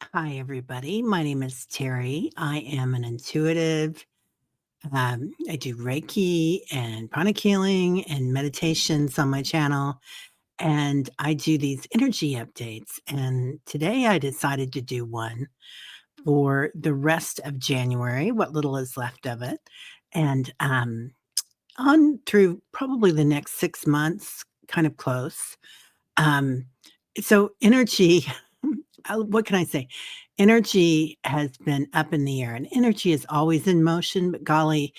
Hi, everybody. My name is Terry. I am an intuitive. I do Reiki and pranic healing and meditations on my channel. And I do these energy updates. And today I decided to do one for the rest of January, what little is left of it. And on through probably the next 6 months, kind of close. Um, so energy, what can I say? Energy has been up in the air, and energy is always in motion, but golly,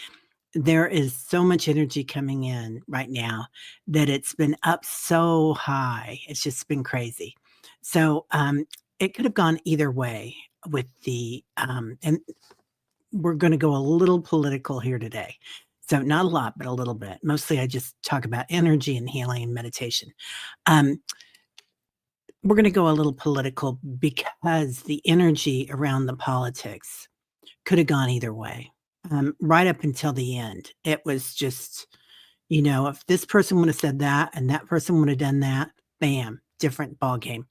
there is so much energy coming in right now that it's been up so high. It's just been crazy. So it could have gone either way with and we're going to go a little political here today. So not a lot, but a little bit. Mostly I just talk about energy and healing and meditation. Um, we're going to go a little political because the energy around the politics could have gone either way. Right up until the end, it was just, if this person would have said that and that person would have done that, bam, different ball game.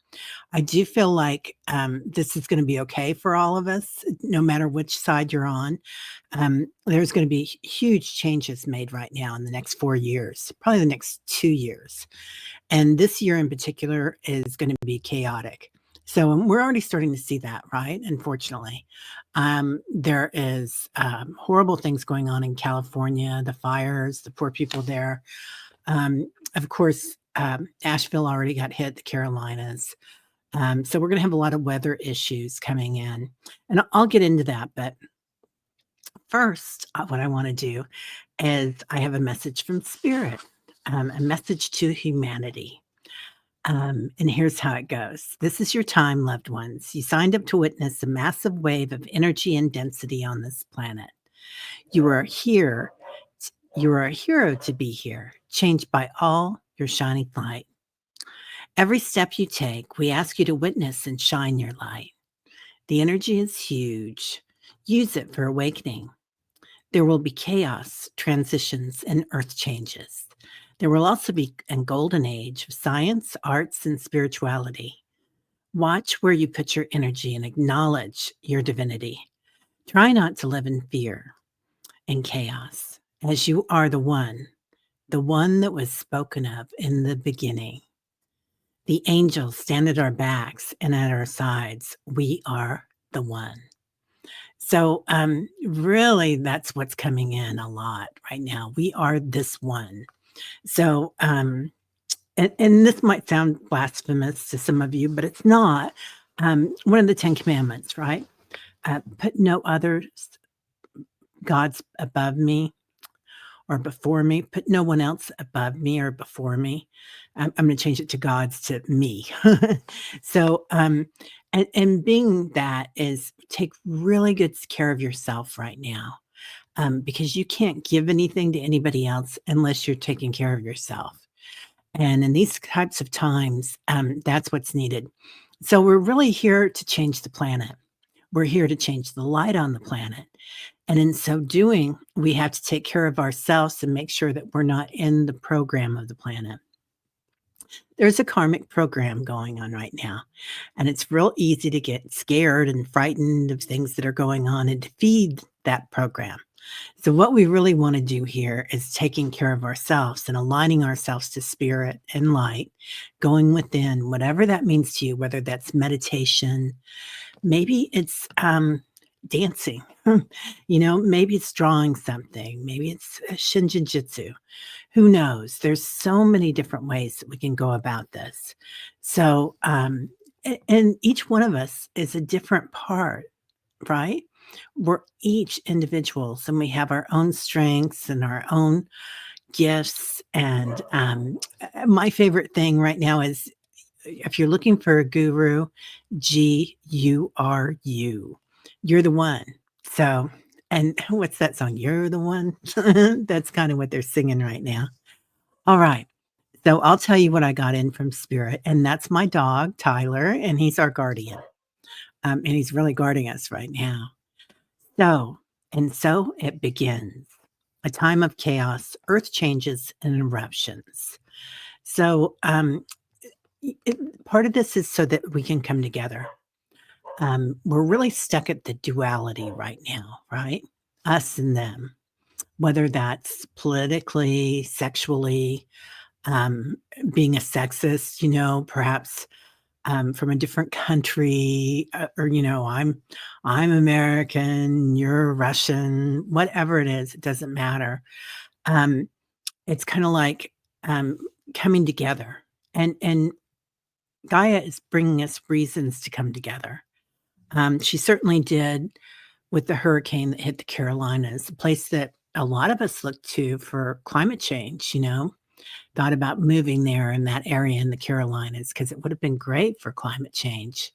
I do feel like this is going to be okay for all of us, no matter which side you're on. There's going to be huge changes made right now in the next 4 years, probably the next 2 years. And this year in particular is going to be chaotic. So we're already starting to see that, right? Unfortunately, there is horrible things going on in California, the fires, the poor people there. Of course, Asheville already got hit, the Carolinas. So we're going to have a lot of weather issues coming in. And I'll get into that. But first, what I want to do is I have a message from Spirit, a message to humanity. And here's how it goes. This is your time, loved ones. You signed up to witness a massive wave of energy and density on this planet. You are here. You are a hero to be here, changed by all your shining light. Every step you take, we ask you to witness and shine your light. The energy is huge. Use it for awakening. There will be chaos, transitions, and earth changes. There will also be a golden age of science, arts, and spirituality. Watch where you put your energy and acknowledge your divinity. Try not to live in fear and chaos, as you are the one that was spoken of in the beginning. The angels stand at our backs and at our sides. We are the one. So, really, that's what's coming in a lot right now. We are this one. So, and this might sound blasphemous to some of you, but it's not. One of the 10 Commandments, right? Put no other gods above me or before me. Put no one else above me or before me. I'm going to change it to gods to me. So, and being that is take really good care of yourself right now. Because you can't give anything to anybody else unless you're taking care of yourself. And in these types of times, that's what's needed. So we're really here to change the planet. We're here to change the light on the planet. And in so doing, we have to take care of ourselves and make sure that we're not in the program of the planet. There's a karmic program going on right now, and it's real easy to get scared and frightened of things that are going on and to feed that program. So, what we really want to do here is taking care of ourselves and aligning ourselves to spirit and light, going within, whatever that means to you, whether that's meditation, maybe it's dancing, maybe it's drawing something, maybe it's shinjinjutsu. Who knows? There's so many different ways that we can go about this. So, and each one of us is a different part, right? We're each individuals and we have our own strengths and our own gifts. And my favorite thing right now is if you're looking for a guru, GURU. You're the one. So, and what's that song? You're the one. That's kind of what they're singing right now. All right. So I'll tell you what I got in from Spirit, and that's my dog, Tyler, and he's our guardian. And he's really guarding us right now. So it begins. A time of chaos, earth changes, and eruptions. So part of this is so that we can come together. we're really stuck at the duality right now, right? Us and them, whether that's politically, sexually, um, being a sexist, perhaps from a different country, or I'm American, you're Russian, whatever it is, it doesn't matter. Um, it's kind of like um, coming together, and Gaia is bringing us reasons to come together. She certainly did with the hurricane that hit the Carolinas, a place that a lot of us look to for climate change. Thought about moving there in that area in the Carolinas because it would have been great for climate change.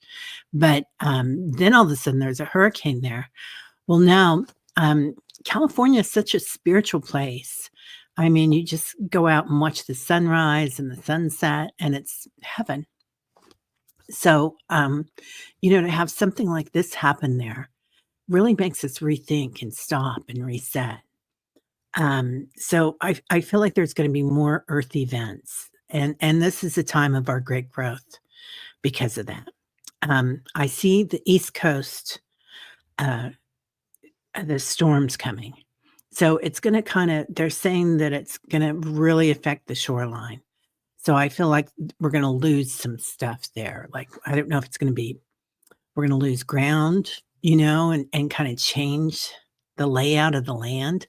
But then all of a sudden there's a hurricane there. Well, now California is such a spiritual place. I mean, you just go out and watch the sunrise and the sunset, and it's heaven. So, to have something like this happen there really makes us rethink and stop and reset. So I feel like there's gonna be more earth events, and this is a time of our great growth because of that. I see the East Coast, uh, the storms coming. So it's gonna they're saying that it's gonna really affect the shoreline. So I feel like we're gonna lose some stuff there. Like, I don't know if it's gonna be we're gonna lose ground, and kinda change the layout of the land.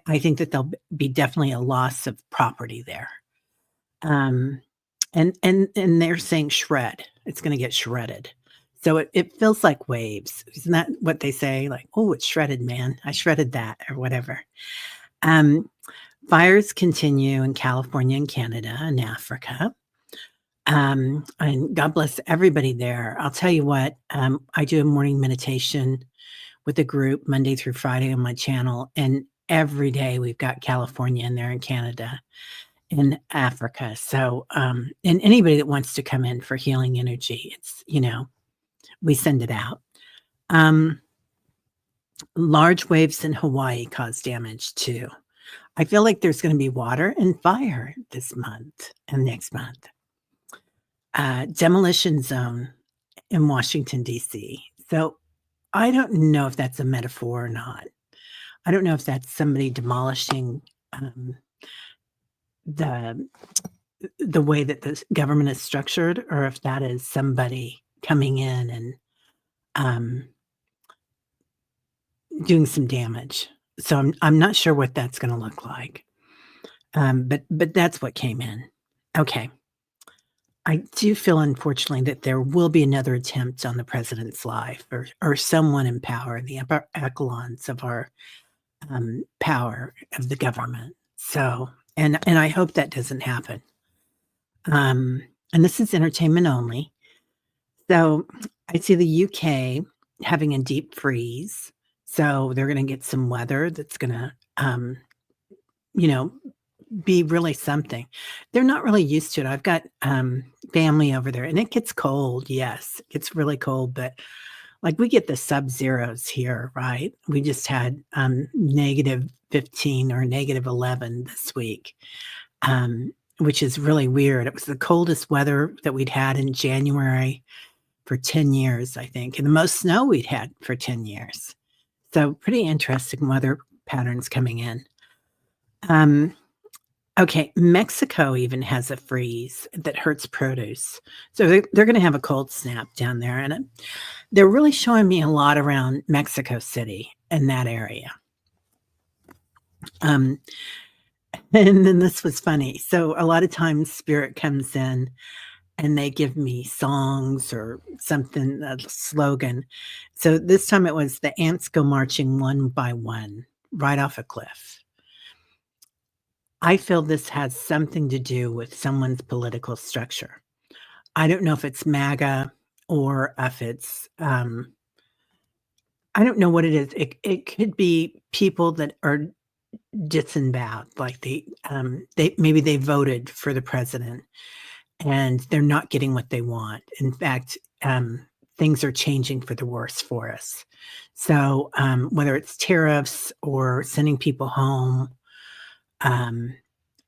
I think that there'll be definitely a loss of property there. Um, and they're saying shred. It's gonna get shredded. So it feels like waves. Isn't that what they say? Like, "Oh, it's shredded, man. I shredded that," or whatever. Um, Fires continue in California and Canada and Africa. And God bless everybody there. I'll tell you what, I do a morning meditation with a group Monday through Friday on my channel, and every day we've got California in there and Canada and Africa. So, and anybody that wants to come in for healing energy, we send it out. Um, Large waves in Hawaii cause damage too. I feel like there's going to be water and fire this month and next month. Demolition zone in Washington, D.C. So I don't know if that's a metaphor or not. I don't know if that's somebody demolishing um, the the way that the government is structured, or if that is somebody coming in and um, doing some damage. So I'm not sure what that's going to look like. But that's what came in. Okay. I do feel, unfortunately, that there will be another attempt on the president's life, or someone in power in the upper echelons of our power of the government. So, and I hope that doesn't happen. Um, and this is entertainment only. So I see the UK having a deep freeze. So they're going to get some weather that's going to, you know, be really something. They're not really used to it. I've got family over there, and it gets cold. Yes, it gets really cold, but like, we get the sub-zeros here, right? We just had -15 or -11 this week, which is really weird. It was the coldest weather that we'd had in January for 10 years, I think, and the most snow we'd had for 10 years. So pretty interesting weather patterns coming in. Um, okay, Mexico even has a freeze that hurts produce. So they're gonna have a cold snap down there, and they're really showing me a lot around Mexico City and that area. Um, and then this was funny. So a lot of times spirit comes in and they give me songs or something, a slogan. So this time it was the ants go marching one by one right off a cliff. I feel this has something to do with someone's political structure. I don't know if it's MAGA or if it's I don't know what it is. It could be people that are disemboweled, like they maybe they voted for the president and they're not getting what they want. In fact, things are changing for the worse for us. So, whether it's tariffs or sending people home, um,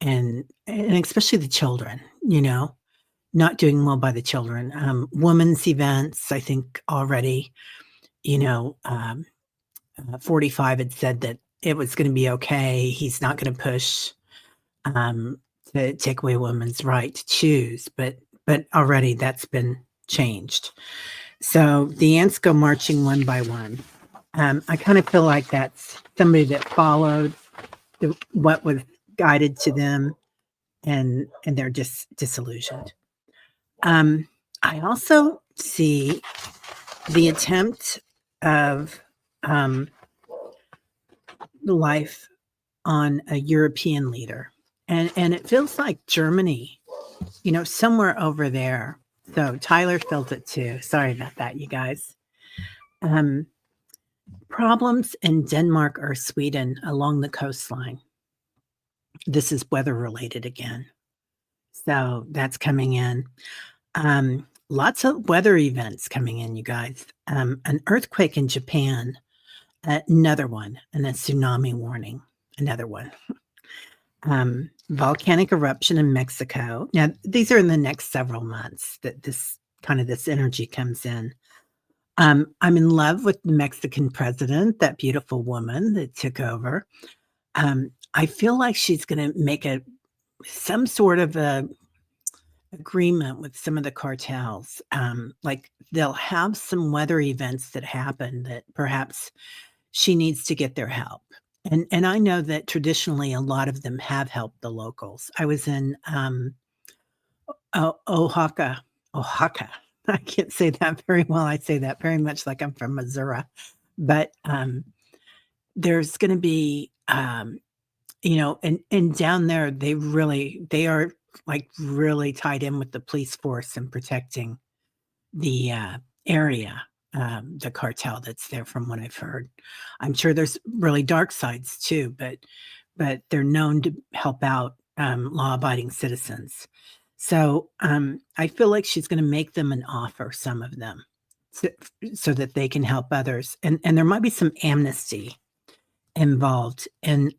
and especially the children, not doing well by the children. Women's events, I think already, you know, 45 had said that it was gonna be okay. He's not gonna push, um, to take away women's right to choose, but already that's been changed. So the ants go marching one by one. I kind of feel like that's somebody that followed what was guided to them, and they're just disillusioned. Um, I also see the attempt of um, life on a European leader, and it feels like Germany, somewhere over there. So Tyler felt it too. Sorry about that, you guys. Um, Problems in Denmark or Sweden along the coastline. This is weather related again. So that's coming in. Lots of weather events coming in, you guys. An earthquake in Japan, another one, and a tsunami warning, another one. Volcanic eruption in Mexico. Now, these are in the next several months that this energy comes in. I'm in love with the Mexican president, that beautiful woman that took over. I feel like she's gonna make some sort of a agreement with some of the cartels. Like, they'll have some weather events that happen that perhaps she needs to get their help. And I know that traditionally a lot of them have helped the locals. I was in, Oaxaca. Oaxaca. I can't say that very well. I say that very much like I'm from Missouri. But, there's gonna be, and down there, they are, like, really tied in with the police force and protecting the, area, the cartel that's there from what I've heard. I'm sure there's really dark sides too, but they're known to help out, law-abiding citizens. So, I feel like she's gonna make them an offer, some of them, so so that they can help others, and there might be some amnesty involved in,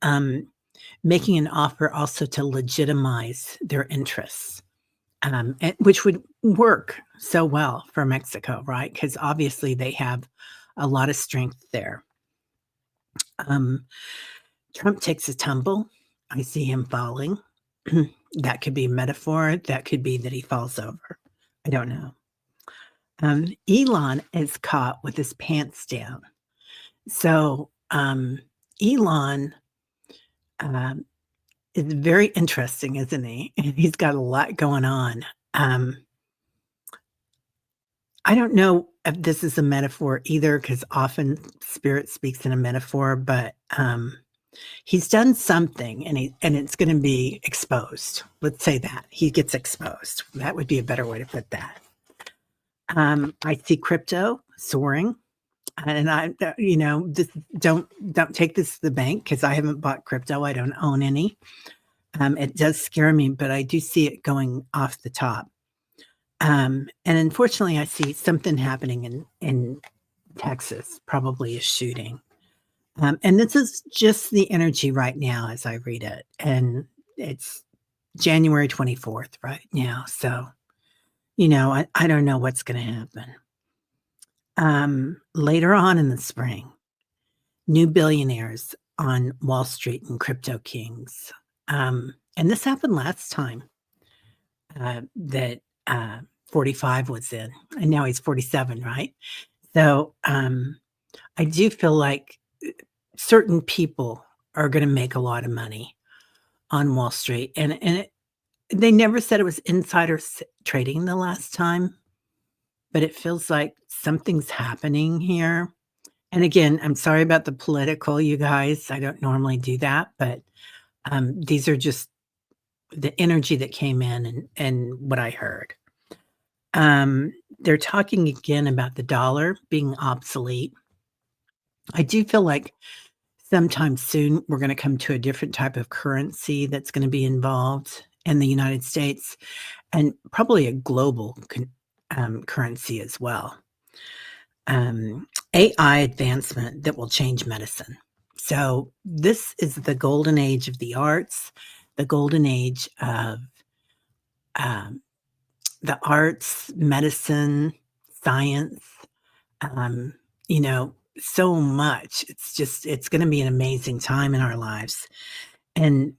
making an offer also to legitimize their interests, and which would work so well for Mexico, right? Because obviously they have a lot of strength there. Um, Trump takes a tumble. I see him falling. That could be metaphor. That could be that he falls over. I don't know. Elon is caught with his pants down. So Elon um, is very interesting, isn't he? And he's got a lot going on. Um, I don't know if this is a metaphor either, because often spirit speaks in a metaphor, but he's done something, and it's going to be exposed. Let's say that he gets exposed. That would be a better way to put that. I see crypto soaring, and just don't take this to the bank because I haven't bought crypto. I don't own any. It does scare me, but I do see it going off the top. And unfortunately, I see something happening in Texas, probably a shooting. And this is just the energy right now as I read it, and it's January 24th right now. So, I don't know what's going to happen. Later on in the spring, new billionaires on Wall Street and crypto kings. And this happened last time that 45 was in, and now he's 47, right? So I do feel like certain people are going to make a lot of money on Wall Street, and they never said it was insider trading the last time, but it feels like something's happening here. And again, I'm sorry about the political, you guys. I don't normally do that, but these are just the energy that came in and what I heard. They're talking again about the dollar being obsolete. I do feel like sometime soon we're going to come to a different type of currency that's going to be involved in the United States, and probably a global currency as well. AI advancement that will change medicine. So this is the golden age of the arts, the golden age of um, the arts, medicine, science, um, so much. It's gonna be an amazing time in our lives. And,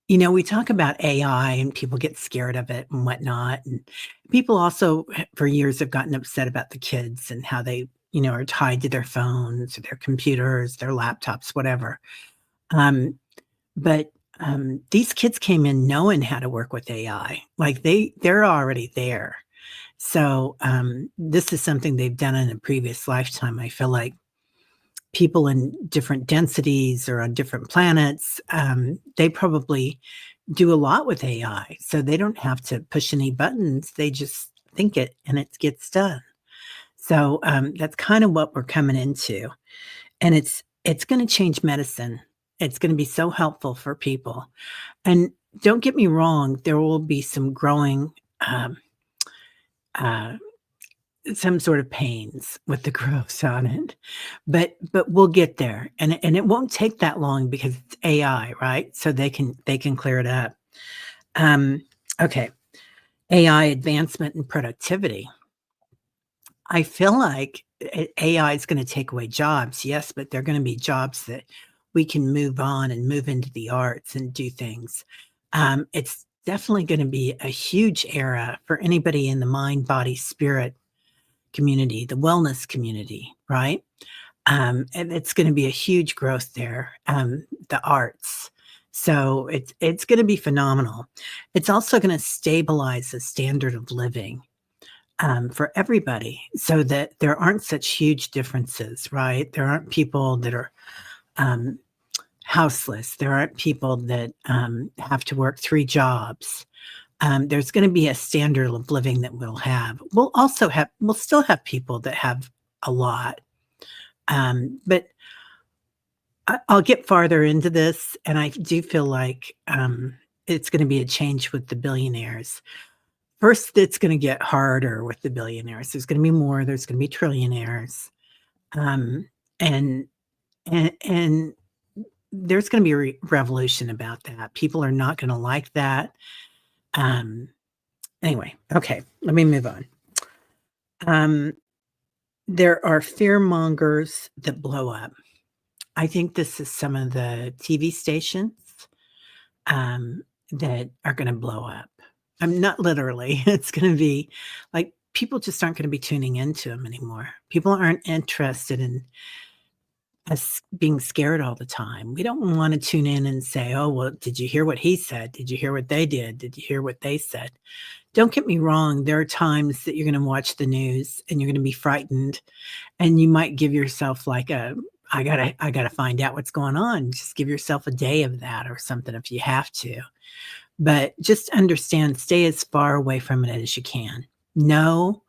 we talk about AI and people get scared of it and whatnot, and people also, for years, have gotten upset about the kids and how they, are tied to their phones or their computers, their laptops, whatever. Um, but these kids came in knowing how to work with AI, like, they're already there. So, this is something they've done in a previous lifetime. I feel like people in different densities or on different planets, they probably do a lot with AI, so they don't have to push any buttons, they just think it and it gets done. So, that's kind of what we're coming into, and it's gonna change medicine. It's gonna be so helpful for people, and don't get me wrong, there will be some growing, um, uh some sort of pains with the growth on it, but we'll get there, and it won't take that long because it's AI, right? So they can clear it up. Um, okay, AI advancement and productivity. I feel like AI is gonna take away jobs, yes, but they're gonna be jobs that we can move on and move into the arts and do things. It's definitely gonna be a huge era for anybody in the mind, body, spirit community, the wellness community, right? And it's gonna be a huge growth there, the arts. So it's gonna be phenomenal. It's also gonna stabilize the standard of living, for everybody so that there aren't such huge differences, right? There aren't people that are, um, houseless. There aren't people that, have to work 3 jobs. There's gonna be a standard of living that we'll have. We'll still have people that have a lot, but I'll get farther into this, and I do feel like, it's gonna be a change with the billionaires. First, it's gonna get harder with the billionaires. There's gonna be more, there's gonna be trillionaires, um, and and there's gonna be a revolution about that. People are not gonna like that. Um, anyway, okay, let me move on. Um, there are fear mongers that blow up. I think this is some of the TV stations, um, that are gonna blow up. I'm not literally, it's gonna be like, people just aren't gonna be tuning into them anymore. People aren't interested in us being scared all the time. We don't wanna tune in and say, "Oh, well, did you hear what he said? Did you hear what they did? Did you hear what they said?" Don't get me wrong, there are times that you're gonna watch the news and you're gonna be frightened, and you might give yourself like a, I gotta find out what's going on." Just give yourself a day of that or something if you have to. But just understand, stay as far away from it as you can. Know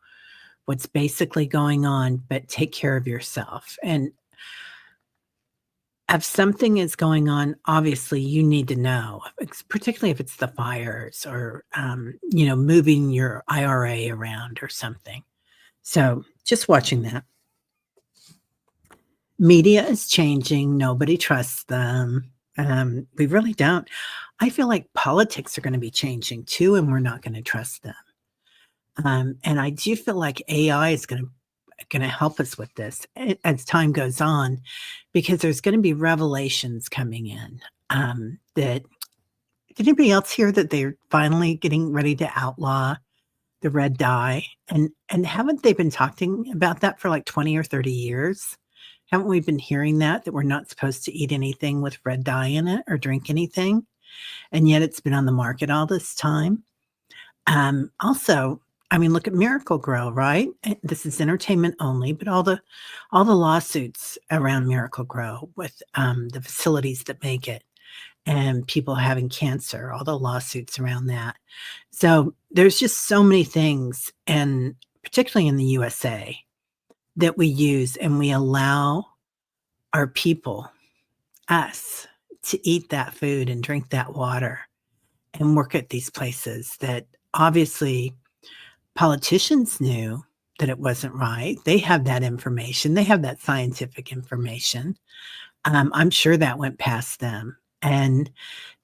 what's basically going on, but take care of yourself. And if something is going on, obviously you need to know, particularly if it's the fires or, moving your IRA around or something. So just watching that. Media is changing. Nobody trusts them. We really don't. I feel like politics are going to be changing too, and we're not going to trust them. And I do feel like AI is going to help us with this as time goes on, because there's going to be revelations coming in. That Did anybody else hear that they're finally getting ready to outlaw the red dye? And haven't they been talking about that for like 20 or 30 years? Haven't we been hearing that we're not supposed to eat anything with red dye in it or drink anything? And yet it's been on the market all this time. Also, I mean, look at Miracle Grow, right? This is entertainment only, but all the lawsuits around Miracle Grow with, the facilities that make it and people having cancer, all the lawsuits around that. So, there's just so many things, and particularly in the USA, that we use and we allow our people, us, to eat that food and drink that water and work at these places that obviously politicians knew that it wasn't right. They have that information. They have that scientific information. I'm sure that went past them. And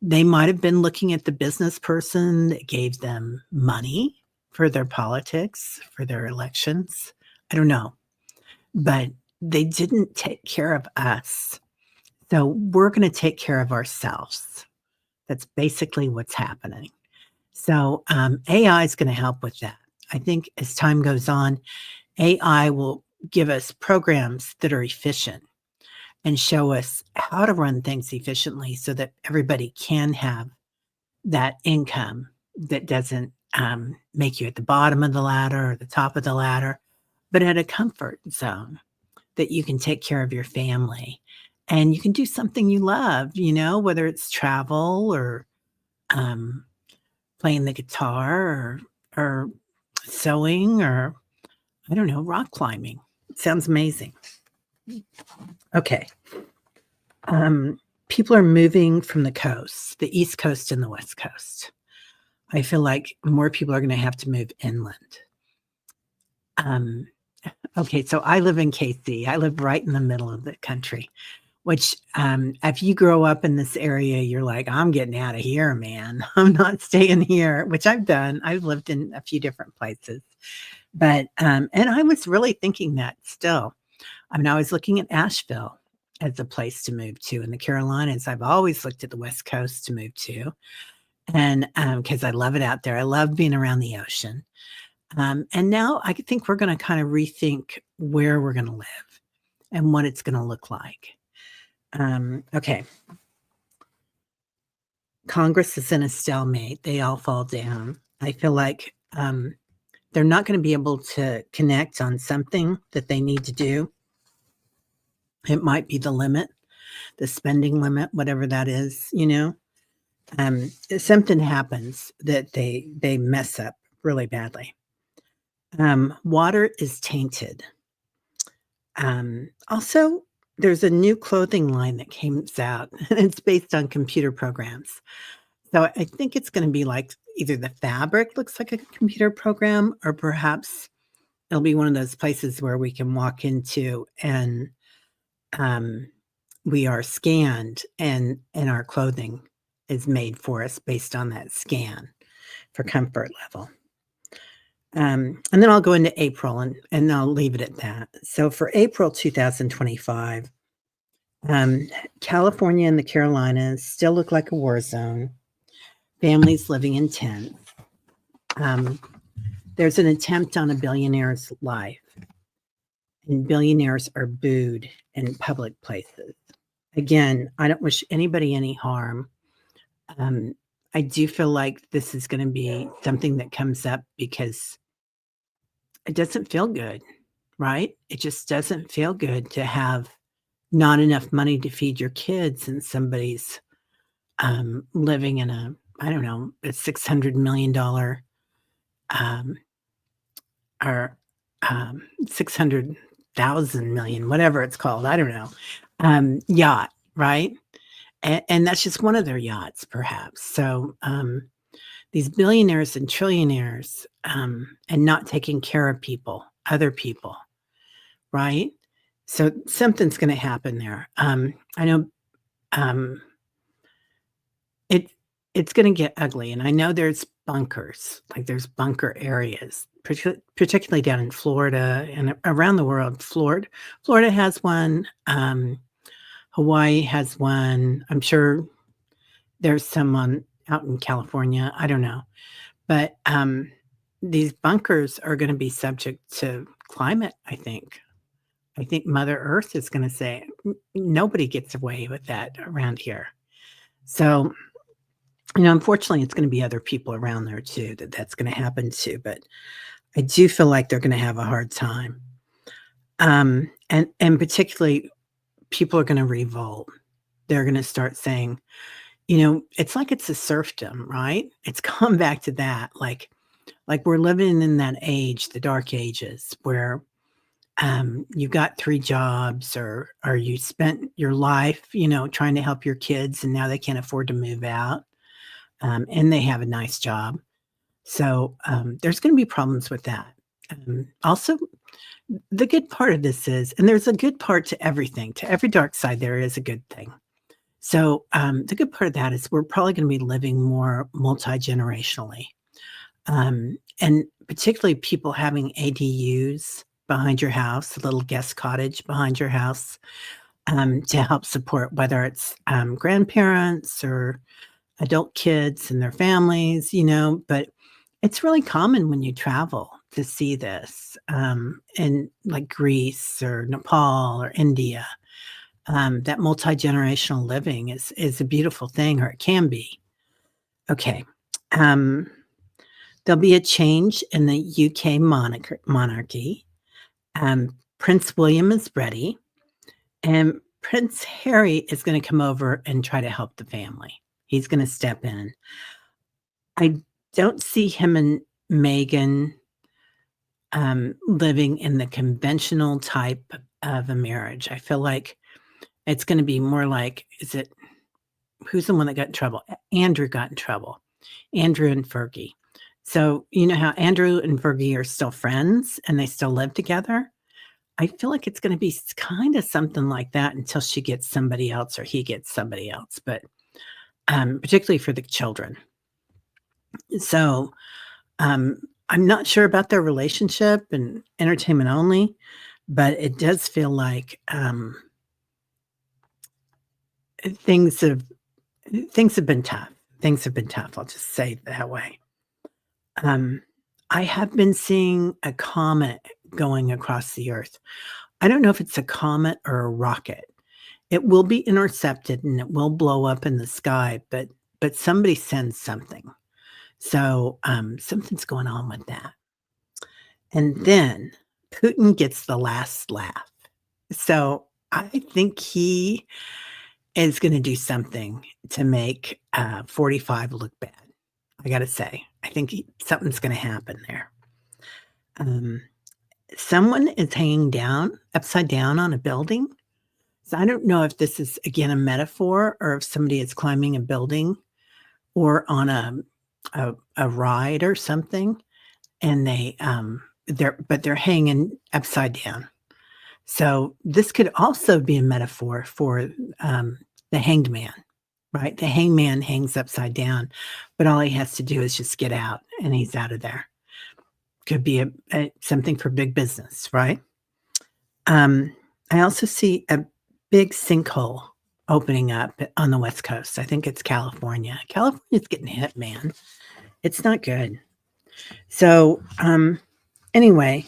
they might have been looking at the business person that gave them money for their politics, for their elections. I don't know, but they didn't take care of us. So we're going to take care of ourselves. That's basically what's happening. So AI is going to help with that. I think as time goes on, AI will give us programs that are efficient and show us how to run things efficiently so that everybody can have that income that doesn't make you at the bottom of the ladder or the top of the ladder, but at a comfort zone that you can take care of your family and you can do something you love, whether it's travel or um, playing the guitar or sewing or, I don't know, rock climbing. It sounds amazing. Okay. People are moving from the coast, the East Coast and the West Coast. I feel like more people are going to have to move inland. Um, okay, so I live in KC. I live right in the middle of the country, which if you grow up in this area, you're like, I'm getting out of here, man. I'm not staying here, which I've done. I've lived in a few different places. But, and I was really thinking that still. I mean, I was looking at Asheville as a place to move to in the Carolinas. I've always looked at the West Coast to move to. And because I love it out there, I love being around the ocean. And now I think we're going to kind of rethink where we're going to live and what it's going to look like. Okay. Congress is in a stalemate. They all fall down. I feel like they're not going to be able to connect on something that they need to do. It might be the limit, the spending limit, whatever that is, something happens that they mess up really badly. Water is tainted. Also, there's a new clothing line that came out, and it's based on computer programs. So I think it's going to be like either the fabric looks like a computer program, or perhaps it'll be one of those places where we can walk into and we are scanned, and our clothing is made for us based on that scan for comfort level. And then I'll go into April and I'll leave it at that. So for April 2025, California and the Carolinas still look like a war zone. Families living in tents. There's an attempt on a billionaire's life, and billionaires are booed in public places. Again, I don't wish anybody any harm. I do feel like this is going to be something that comes up because it doesn't feel good, right? It just doesn't feel good to have not enough money to feed your kids and somebody's living in a, I don't know, a $600 million or 600,000 million, whatever it's called. I don't know. Yacht, right? And that's just one of their yachts, perhaps. So these billionaires and trillionaires and not taking care of people, other people, right? So something's going to happen there. I know it's going to get ugly, and I know there's bunkers, like there's bunker areas, particularly down in Florida and around the world. Florida has one. Hawaii has one. I'm sure there's some out in California. I don't know, but these bunkers are going to be subject to climate. I think Mother Earth is going to say nobody gets away with that around here. So, unfortunately, it's going to be other people around there too that's going to happen to. But I do feel like they're going to have a hard time, and particularly people are going to revolt. They're going to start saying, it's like it's a serfdom, right? It's come back to that, like we're living in that age, the dark ages, where you got 3 jobs or you spent your life, trying to help your kids, and now they can't afford to move out, and they have a nice job. So there's going to be problems with that. Also, the good part of this is, and there's a good part to everything, to every dark side, there is a good thing. So the good part of that is we're probably going to be living more multi-generationally. And particularly people having ADUs behind your house, a little guest cottage behind your house, to help support whether it's, grandparents or adult kids and their families, but it's really common when you travel to see this, in, like, Greece or Nepal or India. That multi-generational living is a beautiful thing, or it can be. Okay. Um, there'll be a change in the UK monarchy. Prince William is ready, and Prince Harry is gonna come over and try to help the family. He's gonna step in. I don't see him and Meghan, living in the conventional type of a marriage. I feel like it's gonna be more like, is it who's the one that got in trouble? Andrew got in trouble. Andrew and Fergie. So, you know how Andrew and Fergie are still friends and they still live together? I feel like it's gonna be kinda something like that until she gets somebody else or he gets somebody else, but, particularly for the children. So, um, I'm not sure about their relationship and entertainment only, but it does feel like, things have things have been tough. Things have been tough, I'll just say it that way. Um, I have been seeing a comet going across the Earth. I don't know if it's a comet or a rocket. It will be intercepted and it will blow up in the sky, but somebody sends something. So, something's going on with that. And then Putin gets the last laugh. So, I think he is gonna do something to make, 45 look bad. I gotta say, I think something's gonna happen there. Um, someone is hanging down upside down on a building. So I don't know if this is again a metaphor or if somebody is climbing a building or on a ride or something, and they're hanging upside down. So this could also be a metaphor for the hanged man, right? The hanged man hangs upside down, but all he has to do is just get out, and he's out of there. Could be something for big business, right? Um, I also see a big sinkhole opening up on the West Coast. I think it's California. California's getting hit, man. It's not good. So, anyway,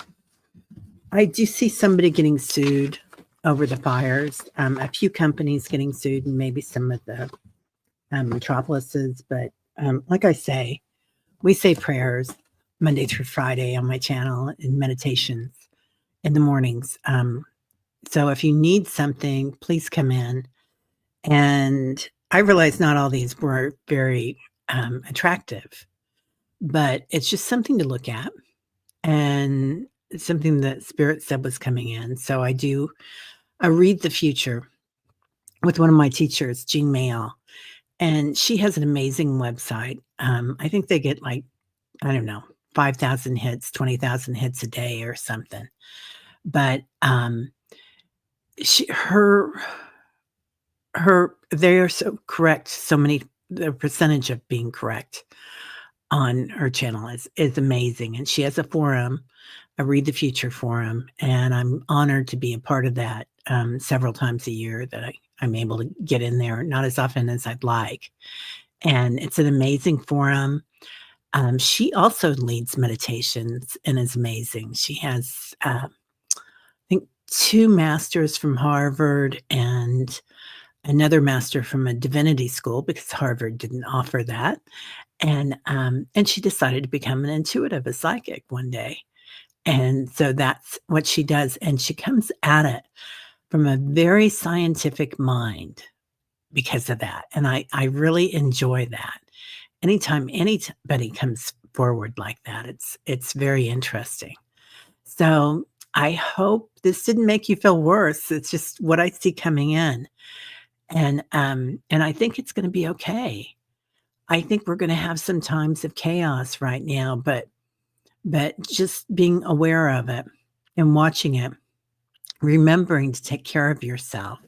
I do see somebody getting sued over the fires. A few companies getting sued, and maybe some of the metropolises. But like I say, we say prayers Monday through Friday on my channel and meditations in the mornings. So if you need something, please come in. And I realize not all these were very attractive, but it's just something to look at and it's something that Spirit said was coming in. So I read the future with one of my teachers, Jean Mayall, and she has an amazing website. I think they get like, I don't know, 5,000 hits, 20,000 hits a day or something. But she, they are so correct. The percentage of being correct on her channel is amazing. And she has a forum, a Read the Future forum, and I'm honored to be a part of that several times a year that I'm able to get in there, not as often as I'd like. And it's an amazing forum. She also leads meditations and is amazing. She has, I think, 2 masters from Harvard and another master from a divinity school because Harvard didn't offer that. And she decided to become an intuitive, a psychic one day. And so that's what she does. And she comes at it from a very scientific mind because of that. And I really enjoy that. Anytime anybody comes forward like that, it's very interesting. So I hope this didn't make you feel worse. It's just what I see coming in. And I think it's gonna be okay. I think we're gonna have some times of chaos right now, but just being aware of it and watching it, remembering to take care of yourself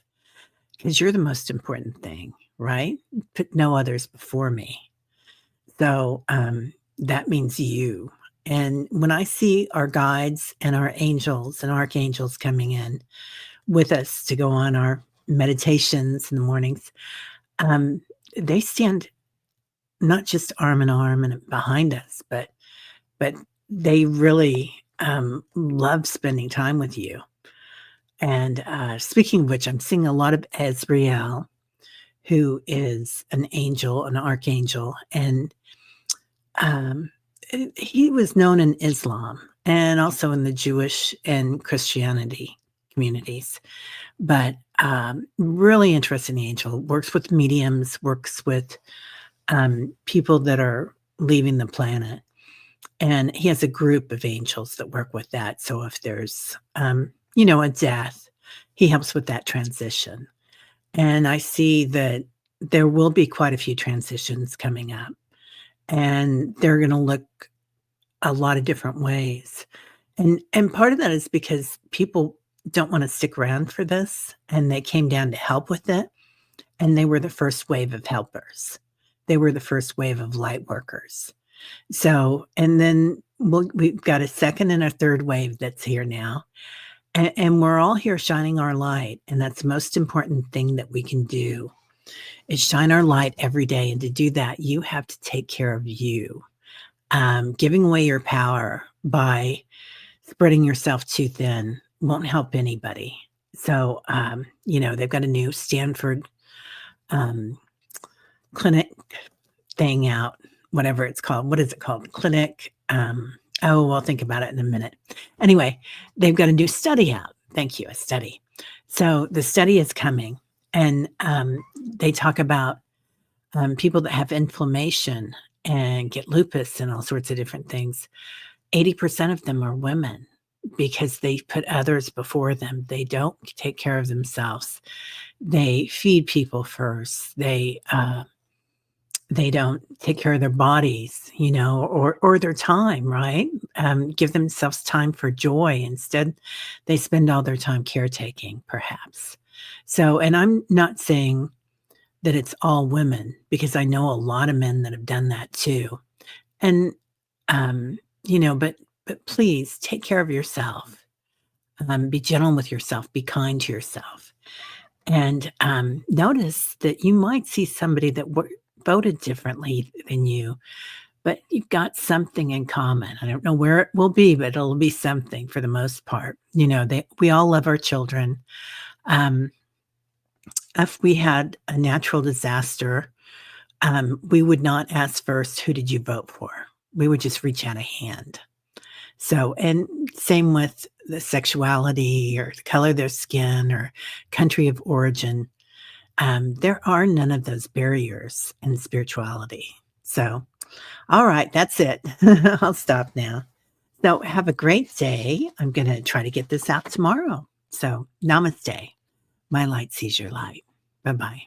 because 'cause you're the most important thing, right? Put no others before me. So, that means you And when I see our guides and our angels and archangels coming in with us to go on our meditations in the mornings, um, they stand not just arm in arm and behind us, but they really love spending time with you. And speaking of which, I'm seeing a lot of Ezrael, who is an angel, an archangel, and um, he was known in Islam and also in the Jewish and Christianity communities. But really interesting angel, works with mediums, works with people that are leaving the planet. And he has a group of angels that work with that. So if there's, a death, he helps with that transition. And I see that there will be quite a few transitions coming up, and they're going to look a lot of different ways. And part of that is because people don't want to stick around for this, and they came down to help with it, and they were the first wave of helpers. They were the first wave of light workers. So, and then we've got a second and a third wave that's here now. And we're all here shining our light. And that's the most important thing that we can do is shine our light every day. And to do that, you have to take care of you. Giving away your power by spreading yourself too thin won't help anybody. So, they've got a new Stanford clinic thing out, whatever it's called. What is it called? Clinic. I'll think about it in a minute. Anyway, they've got a new study out. Thank you, a study. So the study is coming, and they talk about people that have inflammation and get lupus and all sorts of different things. 80% of them are women because they put others before them. They don't take care of themselves. They feed people first. They don't take care of their bodies, or their time, right? Give themselves time for joy. Instead, they spend all their time caretaking, perhaps. So, and I'm not saying that it's all women, because I know a lot of men that have done that too. And, but please take care of yourself. Be gentle with yourself. Be kind to yourself. And notice that you might see somebody that voted differently than you, but you've got something in common. I don't know where it will be, but it'll be something for the most part. We all love our children. If we had a natural disaster, we would not ask first, who did you vote for? We would just reach out a hand. So, and same with the sexuality or the color of their skin or country of origin. There are none of those barriers in spirituality. So, all right, that's it. I'll stop now. So, have a great day. I'm going to try to get this out tomorrow. So, namaste. My light sees your light. Bye bye.